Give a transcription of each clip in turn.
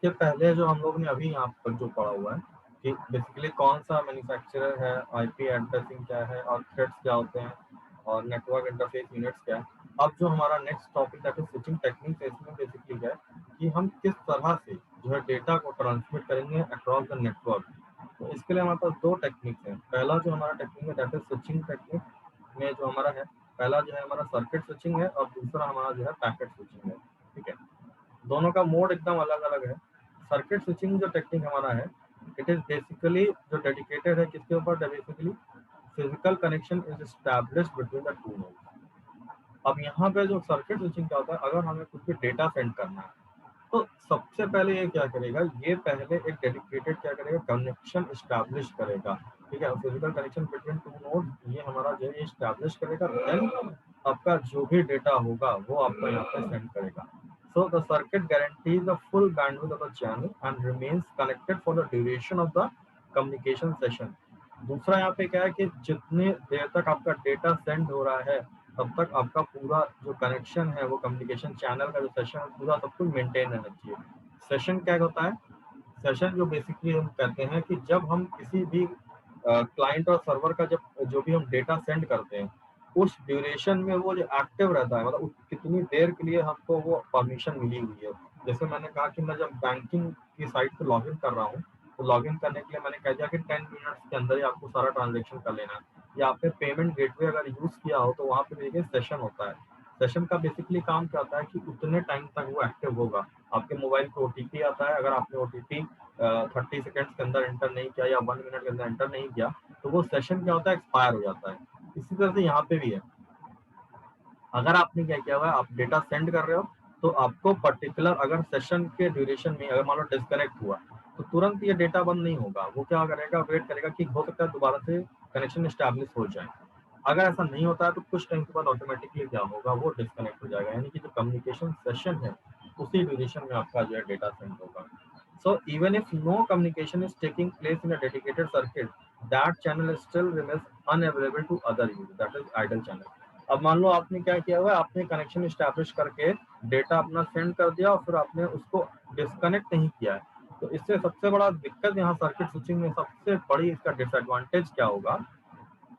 इसके पहले जो हम लोग ने अभी यहाँ पर जो पढ़ा हुआ है कि बेसिकली कौन सा मैन्युफैक्चरर है, आईपी एड्रेसिंग क्या है और थ्रेड्स क्या होते हैं और नेटवर्क इंटरफेस यूनिट्स क्या है। अब जो हमारा नेक्स्ट टॉपिक है स्विचिंग टेक्निक है, इसमें बेसिकली क्या है कि हम किस तरह से जो है डेटा को ट्रांसमिट करेंगे अक्रॉस द नेटवर्क। तो इसके लिए हमारे पास दो टेक्निक्स हैं। पहला जो हमारा टेक्निक है दैट इज स्विचिंग टेक्निक में जो हमारा है, पहला जो है हमारा सर्किट स्विचिंग है और दूसरा हमारा जो है पैकेट स्विचिंग है। ठीक है, दोनों का मोड एकदम अलग अलग है। सर्किट स्विचिंग जो टेक्निक हमारा है, इट इज बेसिकली जो डेडिकेटेड है किसके ऊपर, basically physical connection is established between the two nodes. अब यहाँ पे जो सर्किट स्विचिंग क्या होता है, अगर हमें कुछ भी डेटा सेंड करना है तो सबसे पहले ये क्या करेगा, ये पहले एक डेडिकेटेड क्या करेगा, कनेक्शन इस्टेब्लिश करेगा। ठीक है, physical connection between two node ये हमारा जो है इस्टेब्लिश करेगा, देन आपका जो भी डेटा होगा वो आपको यहाँ पे सेंड करेगा। So the circuit guarantees the full bandwidth of the channel and remains connected for the duration of the communication session. दूसरा यहाँ पे क्या है कि जितनी देर तक आपका डेटा सेंड हो रहा है तब तक आपका पूरा जो कनेक्शन है वो कम्युनिकेशन चैनल का जो सेशन है पूरा सब कुछ मेंटेन रहना चाहिए। सेशन क्या होता है, सेशन जो बेसिकली हम कहते हैं कि जब हम किसी भी क्लाइंट और सर्वर का जब जो भी हम डेटा सेंड करते हैं उस ड्यूरेशन में वो जो एक्टिव रहता है, मतलब कितनी देर के लिए हमको वो परमिशन मिली हुई है। जैसे मैंने कहा कि मैं जब बैंकिंग की साइट पे लॉगिन कर रहा हूँ तो लॉगिन करने के लिए मैंने कह दिया कि 10 मिनट्स के अंदर ही आपको सारा ट्रांजेक्शन कर लेना है। या आपने पेमेंट गेटवे अगर यूज किया हो तो वहाँ पे देखिए सेशन होता है। सेशन का बेसिकली काम क्या होता है कि उतने टाइम तक वो एक्टिव होगा। आपके मोबाइल पे ओटीपी आता है, अगर आपने ओटीपी 30 सेकेंड्स के अंदर एंटर नहीं किया या 1 मिनट के अंदर एंटर नहीं किया तो वो सेशन क्या होता है, एक्सपायर हो जाता है। इसी तरह से यहाँ पे भी है, अगर आपने क्या किया हुआ है, आप डेटा सेंड कर रहे हो तो आपको पर्टिकुलर अगर सेशन के ड्यूरेशन में अगर मान लो डिस्कनेक्ट हुआ तो तुरंत ये डेटा बंद नहीं होगा। वो क्या करेगा, वेट करेगा कि हो सकता है दोबारा से कनेक्शन स्टैब्लिश हो जाए। अगर ऐसा नहीं होता है तो कुछ टाइम के बाद ऑटोमेटिकली क्या होगा, वो डिस्कनेक्ट हो जाएगा, यानी कि जो कम्युनिकेशन सेशन है उसी ड्यूरेशन में आपका जो है डेटा सेंड होगा। So even if no communication is taking place in a dedicated circuit, that channel still remains unavailable to other users. That is idle channel. अब मान लो आपने क्या किया हुआ है, आपने कनेक्शन स्टैब्लिश करके डेटा अपना सेंड कर दिया और फिर आपने उसको डिस्कनेक्ट नहीं किया है। तो इससे सबसे बड़ा दिक्कत यहाँ सर्किट स्विचिंग में सबसे बड़ी इसका डिसएडवांटेज क्या होगा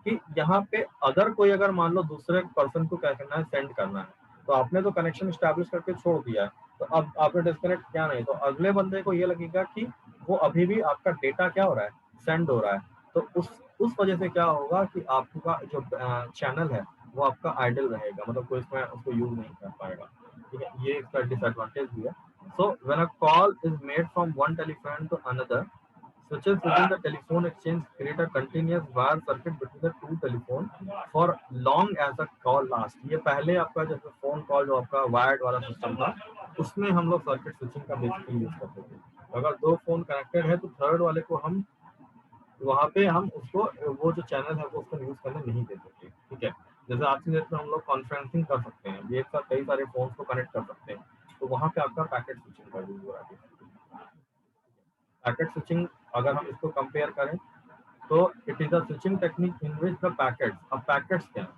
कि यहाँ पे अगर कोई अगर मान लो दूसरे पर्सन को क्या करना है, सेंड करना है, तो आपने तो कनेक्शन स्टैब्लिश करके छोड़ दिया है, तो अब आपने डिस्कनेक्ट किया नहीं तो अगले बंदे को ये लगेगा कि वो अभी भी आपका डेटा क्या हो रहा है, सेंड हो रहा है। तो उस वजह से क्या होगा कि आपका जो चैनल है वो आपका आइडल रहेगा, मतलब कोई इसमें उसको यूज नहीं कर पाएगा। ठीक है, ये इसका डिसएडवांटेज भी है। So when a call is made from one telephone to another, switches within the telephone exchange create a continuous wire circuit between the two telephone for long as the call lasts। ये पहले आपका जैसे phone call जो आपका wired वाला system था उसमें हम लोग सर्किट स्विचिंग का बेसिकली यूज करते थे। अगर दो फोन कनेक्टेड है तो थर्ड वाले को हम वहाँ पे हम उसको वो जो चैनल है वो उसको यूज करने नहीं देते थे। ठीक है, जैसे आज की डेट में हम लोग कॉन्फ्रेंसिंग कर सकते हैं, एक साथ कई सारे फोन को कनेक्ट कर सकते हैं, तो वहाँ पे आपका पैकेट स्विचिंग का यूज हो रहा है। पैकेट स्विचिंग अगर हम इसको कंपेयर करें तो it is a switching technique in which the packets, अब पैकेट्स क्या है,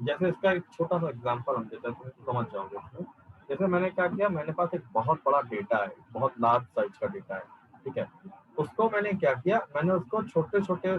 जैसे इसका एक छोटा सा एग्जांपल हम देते हैं तो समझ जाओगे इसमें। जैसे मैंने क्या किया, मेरे पास एक बहुत बड़ा डेटा है, बहुत लार्ज साइज का डेटा है। ठीक है, उसको मैंने क्या किया, मैंने उसको छोटे छोटे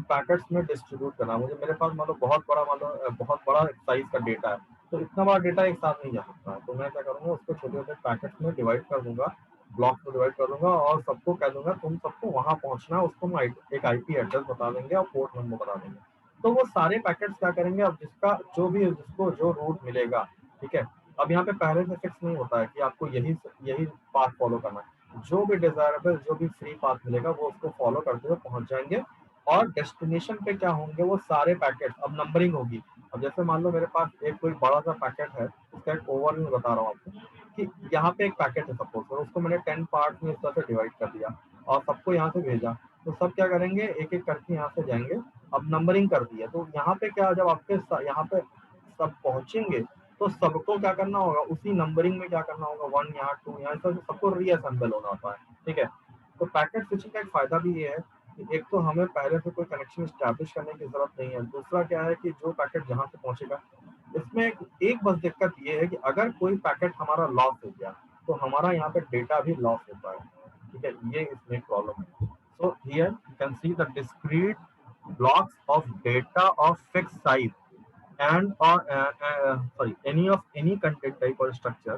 पैकेट्स में डिस्ट्रीब्यूट करना। मुझे मेरे पास मान लो बहुत बड़ा बहुत बड़ा साइज का डेटा है, तो इतना बड़ा डेटा एक साथ नहीं जा सकता है, तो मैं क्या करूंगा, उसको छोटे छोटे पैकेट्स में डिवाइड कर दूंगा, ब्लॉक में डिवाइड कर दूंगा और सबको कह दूंगा तुम सबको वहां पहुंचना है, उसको हम एक आईपी एड्रेस बता देंगे और पोर्ट नंबर बता देंगे। तो वो सारे पैकेट्स क्या करेंगे, अब जिसका जो भी जिसको जो रूट मिलेगा, ठीक है, अब यहाँ पे पहले से फिक्स नहीं होता है कि आपको यही यही पाथ फॉलो करना है, जो भी डिजायरेबल जो भी फ्री पाथ मिलेगा वो उसको फॉलो करते हुए पहुंच जाएंगे। और डेस्टिनेशन पे क्या होंगे, वो सारे पैकेट अब नंबरिंग होगी। अब जैसे मान लो मेरे पास एक कोई बड़ा सा पैकेट है, उसका एक ओवरव्यू बता रहा हूँ आपको कि यहाँ पे एक पैकेट है सपोज, और उसको मैंने 10 पार्ट में इस तरह से डिवाइड कर दिया और सबको यहाँ से भेजा। तो सब क्या करेंगे, एक एक करके यहाँ से जाएंगे। अब नंबरिंग कर दी है तो यहाँ पे क्या, जब आपके यहाँ पे सब पहुंचेंगे तो सबको क्या करना होगा, उसी नंबरिंग में क्या करना होगा, 1 यहाँ 2 यहाँ, इस तरह से सबको रीअसेंबल होना होता है। ठीक है, तो पैकेट स्विचिंग का एक फायदा भी ये है कि एक तो हमें पहले से कोई कनेक्शन स्टैब्लिश करने की जरूरत नहीं है, दूसरा क्या है कि जो पैकेट जहाँ से पहुंचेगा, इसमें एक बस दिक्कत ये है कि अगर कोई पैकेट हमारा लॉस हो गया तो हमारा यहाँ पे डेटा भी लॉस होता है, ठीक है, ये इसमें प्रॉब्लम है। So here you can see the discrete blocks of data of fixed size and or sorry any content type or structure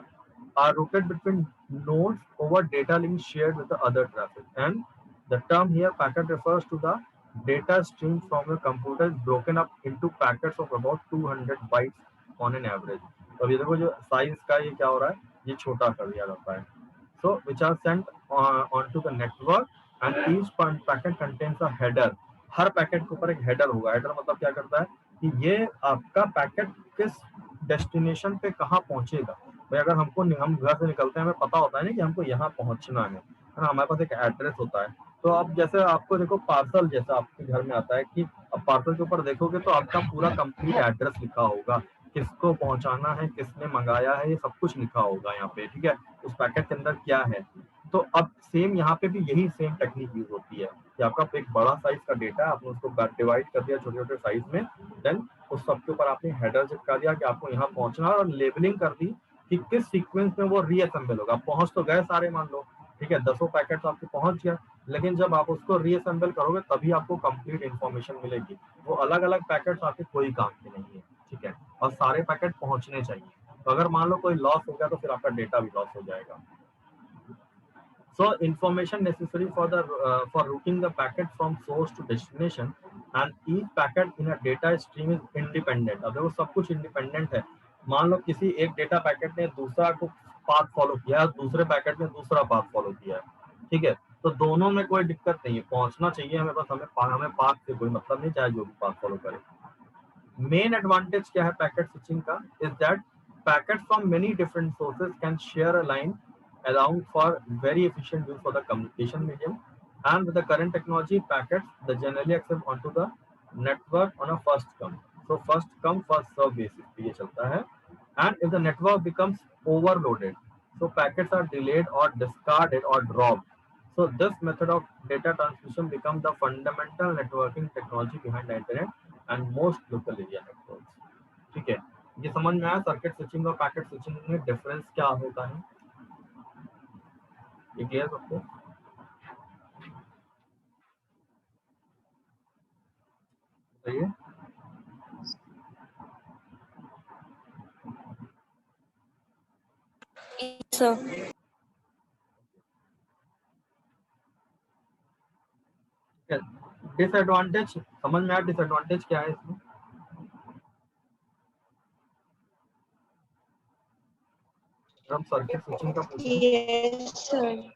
are routed between nodes over data links shared with the other traffic, and the term here packet refers to the data stream from a computer is broken up into packets of about 200 bytes on an average। तो अभी देखो जो size का ये क्या हो रहा है, ये छोटा कर दिया जाता है। So which are sent onto the network and each packet contains a header। Her packet के ऊपर एक हेडर होगा। हेडर मतलब क्या करता है कि ये आपका पैकेट किस डेस्टिनेशन पे कहाँ पहुंचेगा। भाई अगर हम घर से निकलते हैं, हमें पता होता है ना कि हमको यहाँ पहुंचना है ना, हमारे पास एक एड्रेस होता है। तो अब जैसे आपको देखो पार्सल जैसा आपके घर में आता है कि अब पार्सल के ऊपर देखोगे तो आपका पूरा कंप्लीट एड्रेस लिखा होगा, किसको पहुंचाना है, किसने मंगाया है, ये सब कुछ लिखा होगा यहाँ पे, ठीक है, उस पैकेट के अंदर क्या है। तो अब सेम यहाँ पे भी यही सेम टेक्निक यूज होती है कि आपका एक बड़ा साइज का डेटा है, आपने उसको डिवाइड कर दिया छोटे छोटे साइज में, देन उस सब के ऊपर आपने हेडर चिपका दिया कि आपको यहाँ पहुंचना है, और लेबलिंग कर दी कि किस सीक्वेंस में वो रीअसेंबल होगा। पहुंच तो गए सारे मान लो, ठीक है, 10 पैकेट आपके पहुंच गया, लेकिन जब आप उसको रीअसेंबल करोगे तभी आपको कंप्लीट इन्फॉर्मेशन मिलेगी। वो अलग अलग पैकेट आपके कोई काम के नहीं है, ठीक है, और सारे पैकेट पहुंचने चाहिए। तो अगर मान लो कोई लॉस हो गया तो फिर आपका डेटा भी लॉस हो जाएगा। So information necessary for routing the packet from source to destination, and each packet in a data stream is independent। अब देखो सब कुछ इंडिपेंडेंट है। मान लो किसी एक डेटा पैकेट ने दूसरा को पाथ फॉलो किया है, दूसरे पैकेट ने दूसरा पाथ फॉलो किया है, ठीक है, तो दोनों में कोई दिक्कत नहीं है, पहुंचना चाहिए हमें, बस हमें पाथ से कोई मतलब नहीं, चाहे जो भी पाथ फॉलो करे। मेन एडवांटेज क्या है पैकेट स्विचिंग का, is that packets from many different sources can share a line around for very efficient use for the communication medium, and with the current technology packets they generally accept onto the network on a first come, so first come first serve basis पे ये चलता है। and if the network becomes overloaded, so packets are delayed or discarded or dropped। so this method of data transmission becomes the fundamental networking technology behind the internet and most local area networks। ठीक है, ये समझ में आया circuit switching और packet switching में difference क्या होता है, ये क्लियर सबको? बताइए। सर डिसएडवांटेज समझ में आया, डिसएडवांटेज क्या है इसमें? हम सर्किट स्विचिंग का पूछें, यस सर।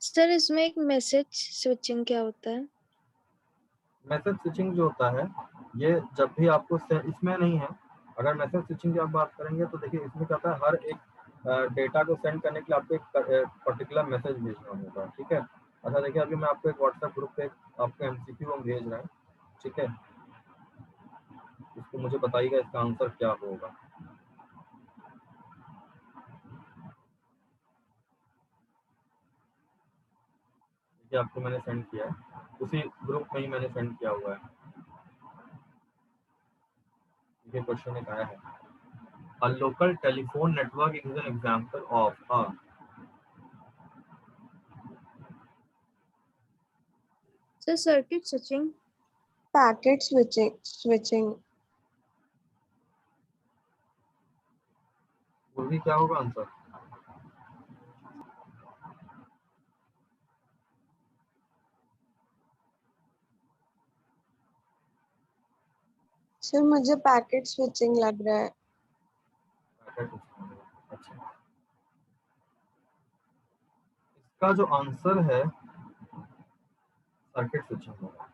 सर इसमें एक मैसेज स्विचिंग क्या होता है? मैसेज स्विचिंग जो होता है ये जब भी आपको इसमें नहीं है। अगर मैसेज स्विचिंग की आप बात करेंगे तो देखिए इसमें क्या होता है, हर एक डेटा को सेंड करने के लिए आपको एक पर्टिकुलर मैसेज भेजना होगा, ठीक है। अच्छा देखिए अभी मैं आपको एक व्हाट्सएप ग्रुप पे आपको एमसीक्यू हम भेज रहे हैं, ठीक है, इसको मुझे बताइएगा इसका आंसर क्या होगा। देखिए आपको मैंने सेंड किया है, उसी ग्रुप में ही मैंने सेंड किया हुआ है। देखिए क्वेश्चन एक आया है, a local telephone network is an example of a sir circuit switching, packet switching. वो भी क्या होगा आंसर? सर मुझे पैकेट स्विचिंग लग रहा है। अच्छा, इसका जो आंसर है सर्किट स्विचिंग होगा।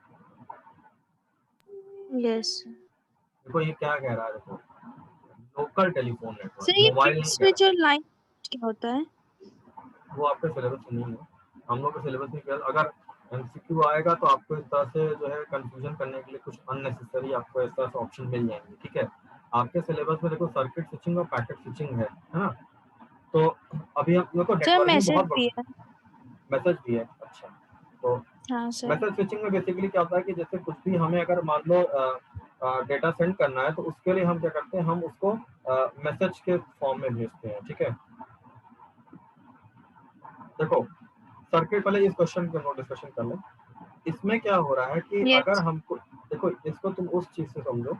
यस देखो ये क्या कह रहा है, देखो लोकल टेलीफोन नेटवर्क, सर, ये मोबाइल फिक्स नहीं कह स्विच रहा और लाइन क्या होता है? वो आपके सिलेबस में नहीं है, हम लोग के सिलेबस में क्या, अगर एमसीक्यू आएगा तो आपको इस तरह से जो है कंफ्यूजन करने के लिए कुछ अननेसेसरी आपको इस तरह से ऑप्शन मिल जाएंगे, ठीक है। आपके सिलेबस में देखो सर्किट स्विचिंग और पैकेट स्विचिंग है ना, तो अभी हम लोग को सर नेटवर्किंग मैसेज बहुत दिया। मैसेज भी है। अच्छा, तो हाँ सर। मैसेज स्विचिंग में बेसिकली क्या होता है कि जैसे कुछ भी हमें अगर मान लो डेटा सेंड करना है, तो उसके लिए हम क्या करते हैं, हम उसको मैसेज के फॉर्म में भेजते हैं। ठीक है, देखो सर्किट, पहले इस क्वेश्चन को हम डिस्कशन कर लें। इसमें क्या हो रहा है कि अगर यस। हमको, देखो इसको तुम उस चीज से समझो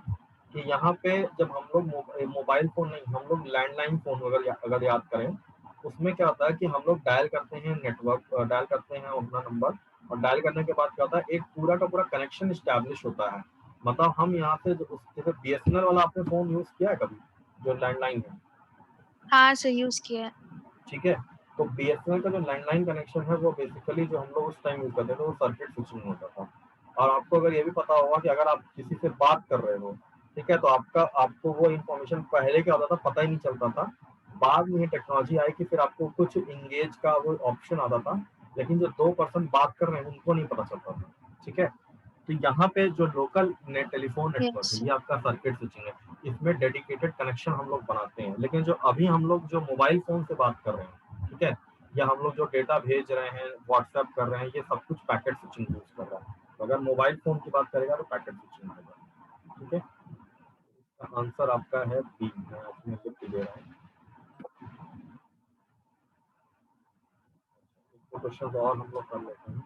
कि यहाँ पे जब हम लोग मोबाइल फोन नहीं, हम लोग लैंडलाइन फोन अगर याद करें, उसमें क्या होता है कि हम लोग डायल करते हैं नेटवर्क, डायल करते हैं अपना नंबर, और डायल करने के बाद क्या होता है, एक पूरा का पूरा कनेक्शन स्टैब्लिश होता है। मतलब हम यहाँ से जैसे BSNL वाला आपने फोन यूज किया है कभी, जो लैंडलाइन है? हाँ सर यूज किया है। ठीक है, तो BSNL का जो लैंडलाइन कनेक्शन है, वो बेसिकली जो हम लोग उस टाइम यूज करते थे, वो सर्किट स्विचिंग होता था। और आपको अगर ये भी पता होगा कि अगर आप किसी से बात कर रहे हो, ठीक है, तो आपको वो इन्फॉर्मेशन पहले क्या होता था, पता ही नहीं चलता था। बाद में टेक्नोलॉजी आई कि फिर आपको कुछ इंगेज का वो ऑप्शन आता था, लेकिन जो 2 पर्सन बात कर रहे हैं उनको नहीं पता चलता था। ठीक है, तो यहाँ पे जो local net telephone network yes. है, ये आपका सर्किट स्विचिंग है। इसमें डेडिकेटेड कनेक्शन हम लोग बनाते हैं। लेकिन जो अभी हम लोग जो मोबाइल फोन से बात कर रहे हैं, ठीक है, या हम लोग जो डेटा भेज रहे हैं, व्हाट्सएप कर रहे हैं, ये सब कुछ पैकेट स्विचिंग यूज कर रहा है। तो अगर मोबाइल फोन की बात करेगा तो पैकेट स्विचिंग होगा। ठीक है, इसका आंसर आपका है बी। मैं उसमें लिख दे रहा हूँ। क्वेश्चन और हम लोग कर लेते हैं।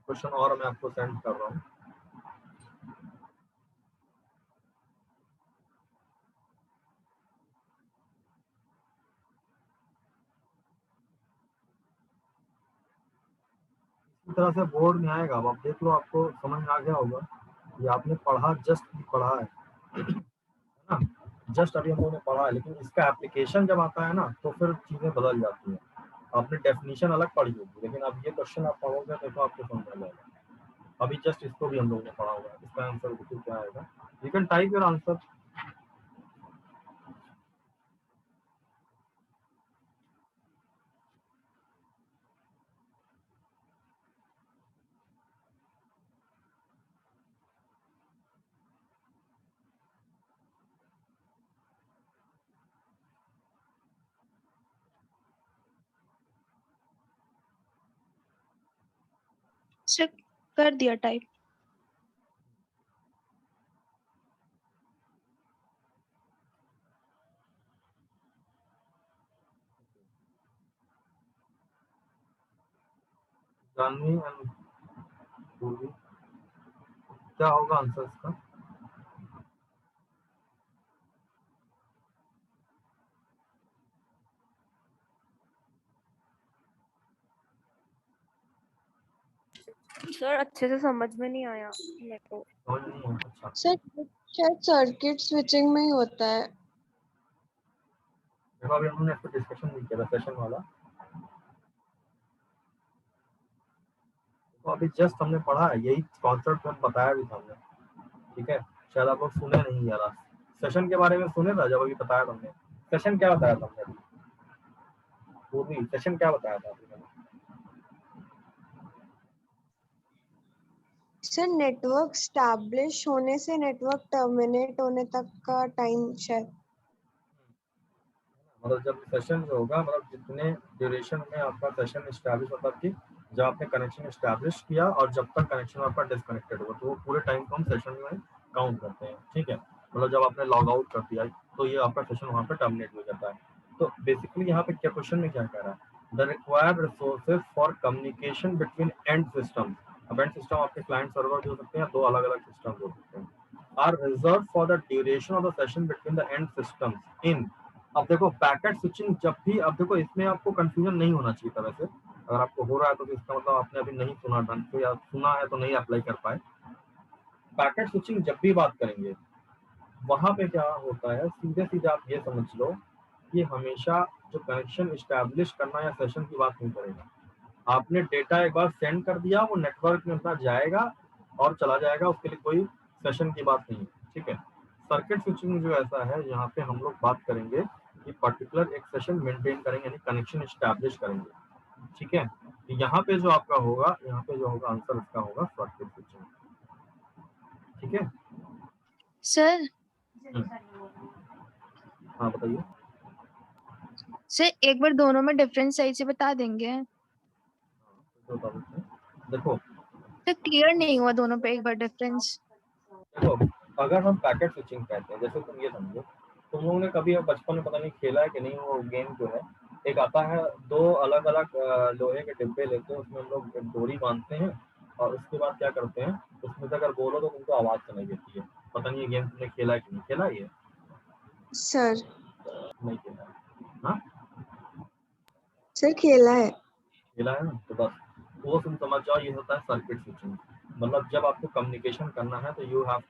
क्वेश्चन और मैं आपको सेंड कर रहा हूँ। इस तरह से बोर्ड में आएगा, अब आप देख लो, आपको समझ में आ गया होगा। ये आपने पढ़ा, जस्ट पढ़ा है ना, जस्ट अभी हम लोगों ने पढ़ा है, लेकिन इसका एप्लीकेशन जब आता है ना, तो फिर चीजें बदल जाती हैं। आपने डेफिनेशन अलग पढ़ी होगी, लेकिन अब ये क्वेश्चन आप पढ़ोगे तो आपको समझ में आएगा। अभी जस्ट इसको भी हम लोगों ने पढ़ा हुआ है। इसका आंसर देखिए क्या आएगा। You can type your answer. Sir कर दिया टाइप। जानवी एंड पूर्वी, क्या होगा आंसर इसका? सर अच्छे से समझ में नहीं आया मेरे को। समझ नहीं है? अच्छा, सर शायद सर्किट स्विचिंग में ही होता है। देखो अभी हमने इस पर डिस्कशन नहीं किया था, सेशन वाला। तो अभी जस्ट हमने पढ़ा है, यही कॉन्सेप्ट हम बताया भी था हमने। ठीक है, शायद आप लोग सुने नहीं यार। सेशन के बारे में सुने था जब अभी बताया था हमने। सेशन क्या बताया था हमने? पूर्वी, सेशन क्या बताया था आपने? सर नेटवर्क स्टैब्लिश होने से नेटवर्क टर्मिनेट होने तक का टाइम शायद। मतलब जब सेशन जो होगा, मतलब जितने ड्यूरेशन में आपका सेशन एस्टैब्लिश, मतलब कि जब आपने कनेक्शन एस्टैब्लिश किया और जब तक कनेक्शन आपका डिस्कनेक्टेड होगा, तो वो पूरे टाइम को हम सेशन में काउंट करते हैं। ठीक है, मतलब जब आपने लॉग आउट कर दिया तो ये आपका सेशन वहाँ पे टर्मिनेट हो जाता है। तो बेसिकली यहाँ पे क्या क्वेश्चन में क्या कह रहा है, the required resources for communication between and system. अब एंड सिस्टम आपके क्लाइंट सर्वर भी हो सकते हैं, दो अलग अलग सिस्टम हो सकते हैं, are reserve for the duration of the session between the end systems in. अब देखो पैकेट स्विचिंग जब भी, अब देखो इसमें आपको कंफ्यूजन नहीं होना चाहिए था वैसे। अगर आपको हो रहा है तो इसका मतलब आपने अभी नहीं सुना ढंग से, या सुना है तो नहीं अप्लाई कर पाए। पैकेट स्विचिंग जब भी बात करेंगे, वहां पे क्या होता है, सीधे सीधे आप ये समझ लो कि हमेशा जो कनेक्शन स्टैब्लिश करना या सेशन की बात नहीं करेगा। आपने डेटा एक बार सेंड कर दिया, वो नेटवर्क में अपना जाएगा और चला जाएगा, उसके लिए कोई सेशन की बात नहीं है। ठीक है, सर्किट स्विचिंग जो ऐसा है, यहाँ पे हम लोग बात करेंगे कि पर्टिकुलर एक सेशन मेंटेन करेंगे, यानी कनेक्शन एस्टैब्लिश करेंगे, ठीक है। तो यहाँ पे जो आपका होगा, यहाँ पे जो होगा आंसर इसका होगा सर्किट स्विचिंग, ठीक है। सर हाँ बताइए। सर एक बार दोनों में डिफरेंस सही से बता देंगे? तो बता देते हैं। देखो तो क्लियर नहीं हुआ दोनों पे एक बार डिफरेंस। देखो अगर हम पैकेट स्विचिंग कहते हैं, जैसे तुम ये समझो, तुम लोगों ने कभी बचपन में पता नहीं खेला है कि नहीं, वो गेम जो है, एक आता है, दो अलग अलग लोहे के डिब्बे लेते हैं, उसमें हम लोग एक डोरी बांधते हैं और उसके बाद क्या करते हैं, उसमें से अगर बोलो तो तुमको आवाज सुनाई देती है। पता नहीं ये गेम तुमने खेला है कि नहीं खेला, ये सर नहीं खेला है? हाँ सर खेला है। खेला है ना, तो बस वो तुम समझ जाओ, ये होता है सर्किट स्विचिंग। मतलब जब आपको कम्युनिकेशन करना है तो you have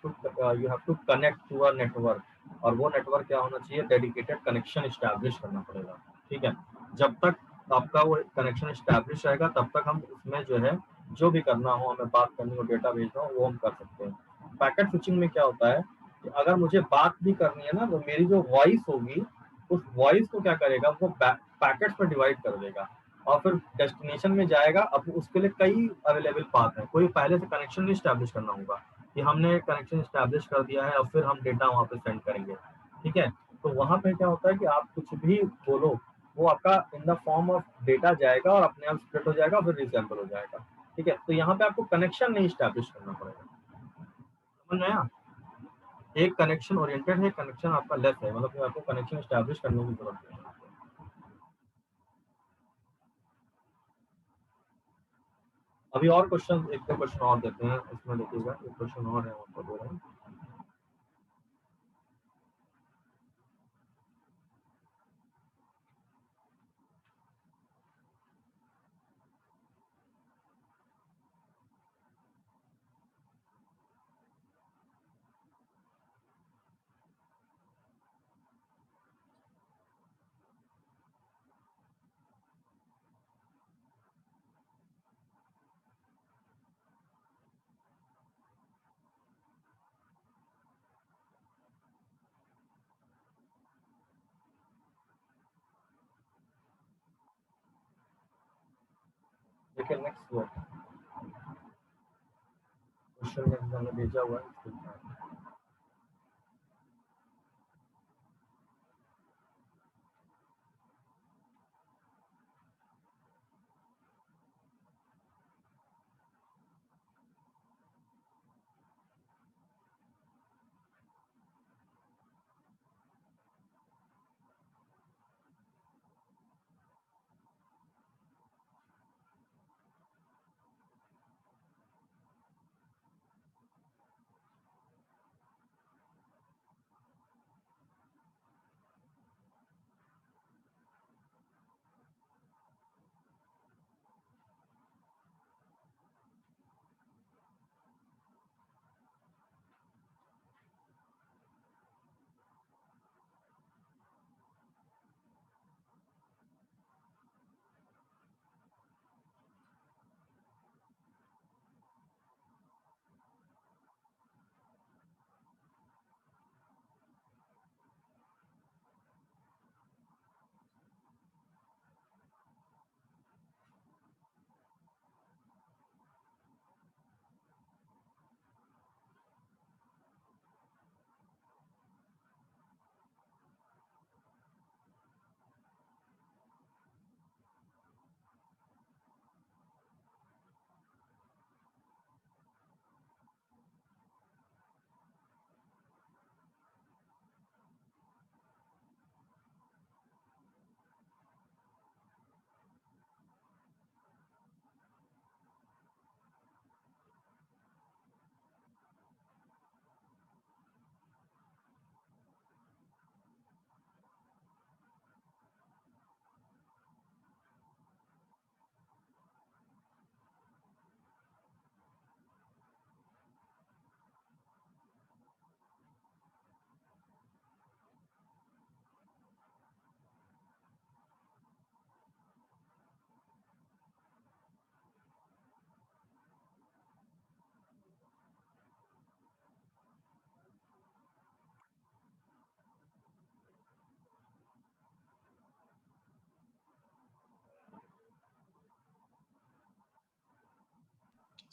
to connect to a network, और वो नेटवर्क क्या होना चाहिए, डेडिकेटेड कनेक्शन इस्टेब्लिश करना पड़ेगा, ठीक है। जब तक आपका वो कनेक्शन इस्टेब्लिश रहेगा तब तक हम उसमें जो है, जो भी करना हो, हमें बात करनी हो, डेटा भेजना हो, वो हम कर सकते हैं। पैकेट स्विचिंग में क्या होता है कि अगर मुझे बात भी करनी है ना, तो मेरी जो वॉइस होगी, उस वॉइस को क्या करेगा, वो पैकेट्स में डिवाइड कर देगा और फिर डेस्टिनेशन में जाएगा। अब उसके लिए कई अवेलेबल पाथ है, कोई पहले से कनेक्शन नहीं स्टैब्लिश करना होगा कि हमने कनेक्शन स्टैब्लिश कर दिया है और फिर हम डेटा वहाँ पे सेंड करेंगे, ठीक है। तो वहाँ पे क्या होता है कि आप कुछ भी बोलो, वो आपका in the form of data जाएगा और अपने आप स्प्लिट हो जाएगा, फिर रिसेंबल हो जाएगा, ठीक है। तो यहाँ पे आपको कनेक्शन नहीं स्टैब्लिश करना पड़ेगा, समझ में आया। एक कनेक्शन ओरिएंटेड है, कनेक्शन आपका लेस है, मतलब आपको कनेक्शन स्टैब्लिश करने की जरूरत नहीं है। अभी और क्वेश्चन, एक दो क्वेश्चन और देते हैं इसमें, देखिएगा एक क्वेश्चन और है, आपको दे रहे हैं। देखिए नेक्स्ट क्वेश्चन में हमने भेजा हुआ है।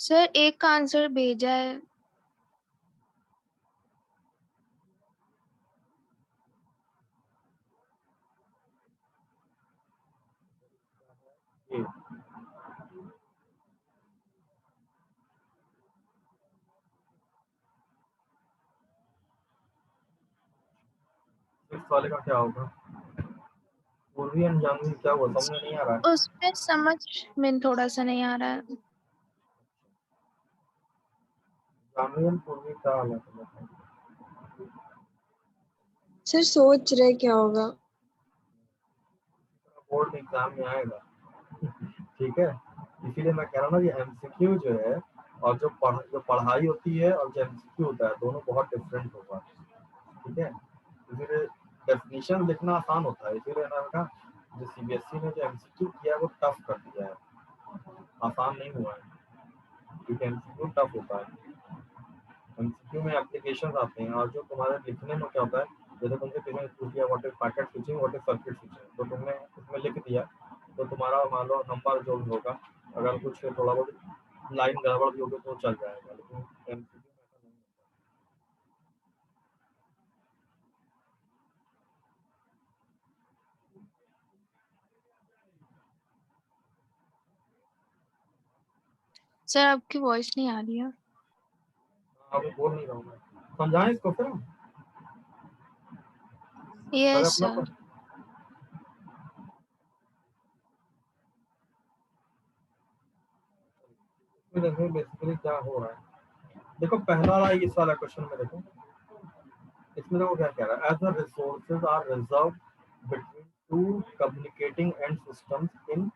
सर एक का आंसर भेजा है। ये इस वाले का क्या होगा? पूर्वी एंड जानवी क्या हुआ, समझ में नहीं आ रहा है। उसमें समझ में थोड़ा सा नहीं आ रहा है। जानवी एंड पूर्वी क्या हाल है? सर सोच रहे क्या होगा। बोर्ड एग्जाम में आएगा। ठीक है, इसीलिए मैं कह रहा हूँ ना, ये एमसीक्यू जो है और जो पढ़ाई होती है और जो एमसीक्यू होता है, दोनों बहुत डिफरेंट होगा। ठीक है, इसीलिए डेफिनेशन लिखना आसान होता है, इसीलिए मैंने कहा जो सीबीएसई ने जो एमसीक्यू किया है वो टफ कर दिया है, आसान नहीं हुआ है, क्योंकि एमसीक्यू टफ होता है। एमसीक्यू में एप्लीकेशन आते हैं और जो तुम्हारे लिखने में क्या होता है, जैसे तुमसे किसी ने पूछ दिया what is packet switching, what is circuit switching, तो तुमने उसमें लिख दिया, तो तुम्हारा मान लो नंबर जो भी होगा, अगर कुछ थोड़ा बहुत लाइन गड़बड़ भी होगी तो चल जाएगा, लेकिन एमसीक्यू में ऐसा नहीं होता। सर आपकी वॉइस नहीं आ रही है। अभी बोल नहीं रहा हूँ मैं, समझाएं इसको फिर हम? पहले यस अपना सर। देखो बेसिकली क्या हो रहा है। देखो पहला वाला इस वाला क्वेश्चन में देखो, इसमें देखो क्या कह रहा है, as the resources are reserve between two communicating end systems in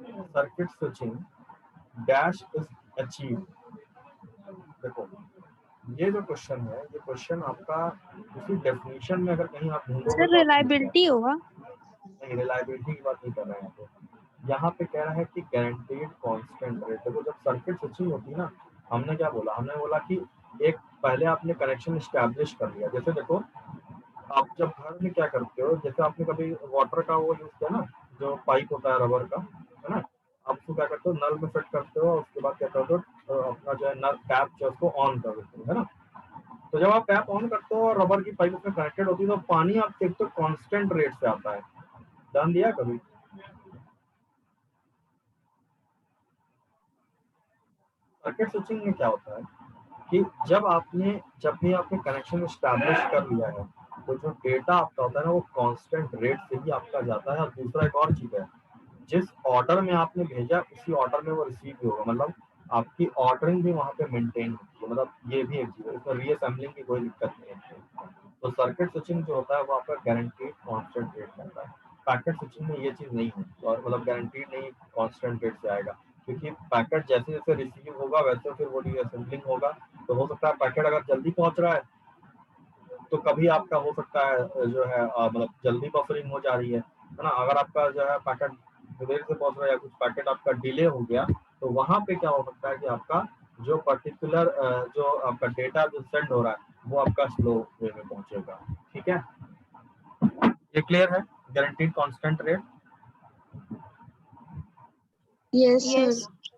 circuit switching dash is achieve. देखो ये जो क्वेश्चन है, ये क्वेश्चन आपका उसी डेफिनेशन में अगर कहीं आप ढूंढोगे सर तो आप मिल रिलायबिलिटी जाएगा। होगा। नहीं, रिलायबिलिटी की बात नहीं कर रहे हैं यहाँ पे कह रहा है कि गारंटीड कांस्टेंट रेट। देखो जब सर्किट स्विचिंग होती है ना, हमने क्या बोला, हमने बोला कि एक पहले आपने कनेक्शन स्टैब्लिश कर लिया। जैसे देखो आप जब घर में क्या करते हो, जैसे आपने कभी वाटर का वो यूज किया ना, जो पाइप होता है रबर का, है ना, आप उसको क्या करते हो, नल में फिट करते हो और उसके बाद क्या करते हो, अपना जो है नल टैप जो है उसको ऑन कर देते हो, है ना। तो जब आप टैप ऑन करते हो और रबर की पाइप उसमें कनेक्टेड होती है, तो पानी आप देखते हो कांस्टेंट रेट से आता है। ध्यान दिया कभी? सर्किट स्विचिंग में क्या होता है कि जब भी आपने कनेक्शन स्टैब्लिश कर लिया है, तो जो डेटा आपका होता है ना, वो कांस्टेंट रेट से ही आपका जाता है। और दूसरा एक और चीज है, जिस ऑर्डर में आपने भेजा उसी ऑर्डर में वो रिसीव भी होगा, मतलब आपकी ऑर्डरिंग भी वहाँ पे मेंटेन होती है। मतलब ये भी एक चीज है, इसमें रीअसेंबलिंग की कोई दिक्कत नहीं है। तो सर्किट स्विचिंग जो होता है वो आपका गारंटीड कांस्टेंट रेट रहता है। पैकेट स्विचिंग में ये चीज नहीं है, और मतलब गारंटीड नहीं कांस्टेंट रेट से आएगा, क्योंकि पैकेट जैसे जैसे रिसीव होगा वैसे फिर वो रीअसेंबलिंग होगा। तो हो सकता है पैकेट अगर जल्दी पहुंच रहा है तो कभी आपका हो सकता है जो है मतलब जल्दी बफरिंग हो जा रही है ना। अगर आपका जो है पैकेट देर से पहुंच रहा है या कुछ पैकेट आपका डिले हो गया, तो वहां पे क्या हो सकता है कि आपका जो पर्टिकुलर जो आपका डेटा जो सेंड हो रहा है वो आपका स्लो वे में पहुंचेगा। ठीक है, ये क्लियर है? Guaranteed constant rate. Yes yes. Sir.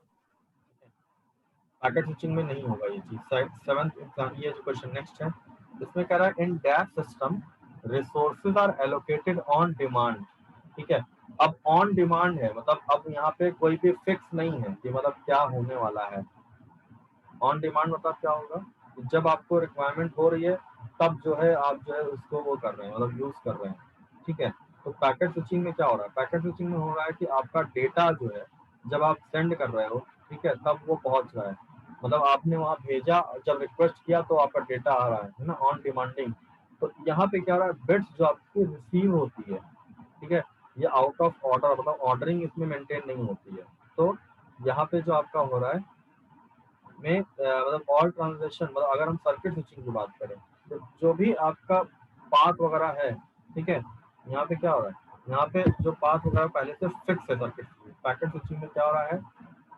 Packet switching में नहीं होगा ये चीज। सेवंथ एग्जाम ये जो क्वेश्चन नेक्स्ट है, इसमें कह रहा है in dash system resources are allocated on demand. ठीक है, अब ऑन डिमांड है, मतलब अब यहाँ पे कोई भी फिक्स नहीं है कि मतलब क्या होने वाला है। ऑन डिमांड मतलब क्या होगा कि जब आपको रिक्वायरमेंट हो रही है तब जो है आप जो है उसको वो कर रहे हैं, मतलब यूज कर रहे हैं। ठीक है, तो पैकेट स्विचिंग में क्या हो रहा है, पैकेट स्विचिंग में हो रहा है कि आपका डेटा जो है जब आप सेंड कर रहे हो, ठीक है, तब वो पहुंच रहा है, मतलब आपने वहां भेजा, जब रिक्वेस्ट किया तो आपका डेटा आ रहा है ना, ऑन डिमांडिंग। तो यहाँ पे क्या हो रहा है, बिट्स जो आपकी रिसीव होती है, ठीक है, ये आउट ऑफ ऑर्डर, मतलब ऑर्डरिंग इसमें मेंटेन नहीं होती है। तो यहाँ पे जो आपका हो रहा है में मतलब ऑल ट्रांजेक्शन, मतलब अगर हम सर्किट स्विचिंग की बात करें तो जो भी आपका पाथ वगैरह है, ठीक है, यहाँ पे क्या हो रहा है, यहाँ पे जो पाथ वगैरह पहले से फिक्स है सर्किट स्विचिंग। पैकेट स्विचिंग में क्या हो रहा है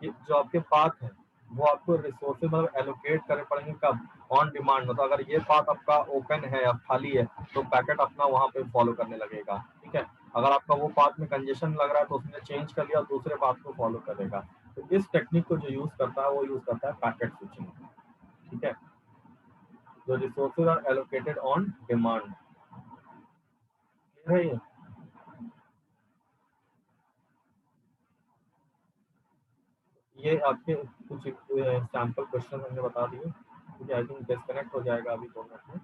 कि जो आपके पाथ है वो आपको रिसोर्सेज मतलब एलोकेट करने पड़ेंगे, कब, ऑन डिमांड। मतलब अगर ये पाथ आपका ओपन है या खाली है तो पैकेट अपना वहाँ पे फॉलो करने लगेगा। ठीक है, अगर आपका वो पाथ में कंजेशन लग रहा है तो उसने चेंज कर लिया, दूसरे पाथ को फॉलो करेगा। तो इस टेक्निक को जो यूज करता है वो यूज करता है पैकेट स्विचिंग, ठीक है, जो resources are allocated on demand. है ये आपके कुछ सैंपल क्वेश्चन हमने बता दिए, क्योंकि आई थिंक डिस्कनेक्ट हो जाएगा अभी 2 मिनट में,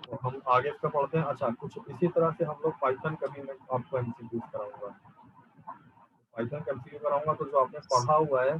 तो हम आगे इसका पढ़ते हैं। अच्छा, कुछ इसी तरह से हम लोग पाइथन का भी मैं आपको एमसीक्यू कराऊंगा, पाइथन का एमसीक्यू कराऊंगा, तो जो आपने पढ़ा हुआ है